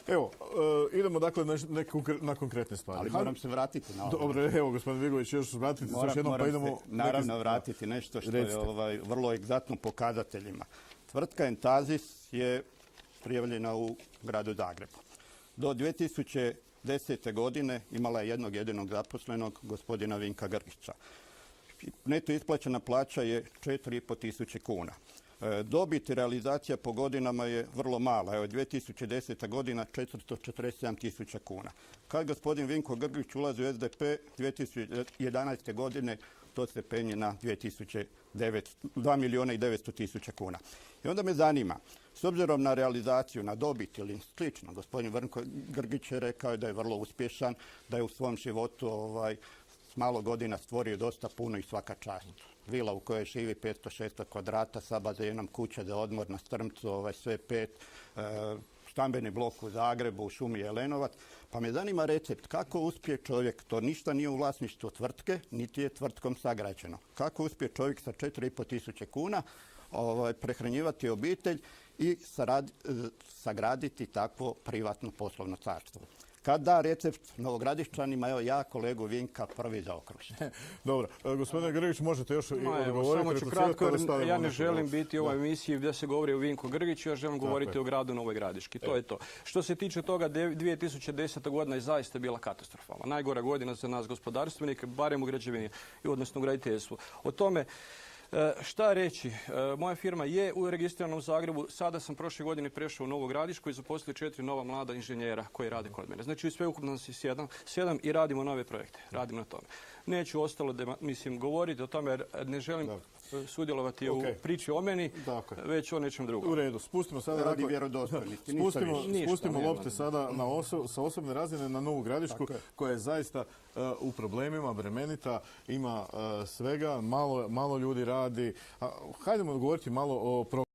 Evo, idemo dakle na konkretne stvari. Ali moram se vratiti na ovo. Dobro, evo gospodin Vigović, još vratiti se još jednom pa idemo... Naravno vratiti nešto što je vrlo egzaktno pokazateljima. Tvrtka Entazis je prijavljena u gradu Zagrebu. Do 2010. godine imala je jednog jedinog zaposlenog, gospodina Vinka Grgića. Neto isplaćena plaća je 4,5 tisuće kuna. Dobit i realizacija po godinama je vrlo mala. Evo, 2010. godina 447 tisuća kuna. Kad gospodin Vinko Grgić ulazi u SDP 2011. godine, to se penje na 2 milijuna i 900 tisuća kuna. I onda me zanima, s obzirom na realizaciju, na dobit ili slično, gospodin Vinko Grgić je rekao da je vrlo uspješan, da je u svom životu s malo godina stvorio dosta puno i svaka čast. Vila u kojoj živi 500-600 kvadrata sa bazenom, kuća za odmor na Strmcu, sve 5, stambeni blok u Zagrebu, u šumi Jelenovac. Pa me zanima recept kako uspije čovjek, to ništa nije u vlasništvu tvrtke, niti je tvrtkom sagrađeno. Kako uspije čovjek sa 4,5 tisuće kuna prehranjivati obitelj i sagraditi takvo privatno poslovno carstvo. Kad da recept Novogradišćanima, evo ja kolegu Vinka prvi zaokružim. Dobro, gospodine Grgić, možete još odgovoriti? Samo ću kratko, ja ne želim biti u ovoj emisiji gdje se govori o Vinku Grgiću, ja želim govoriti o gradu Novoj Gradiški. To je to. Što se tiče toga, 2010. godina je zaista bila katastrofalna. Najgora godina za nas gospodarstvenike, barem u građevini, odnosno u graditeljstvu. O tome šta reći? Moja firma je registrirana u Zagrebu. Sada sam prošle godine prešao u Novu Gradišku i zaposlio 4 nova mlada inženjera koji rade kod mene. Znači, sve ukupno nas je 7 i radimo nove projekte. Radimo na tome. Neću ostalo govoriti o tome jer ne želim sudjelovati u priči o meni, već o nečem drugom. U redu, spustimo sada spustimo lopte sada sa osobne razine na Novu Gradišku, koja je zaista u problemima, bremenita, ima svega, malo ljudi radi. Hajdemo govoriti malo o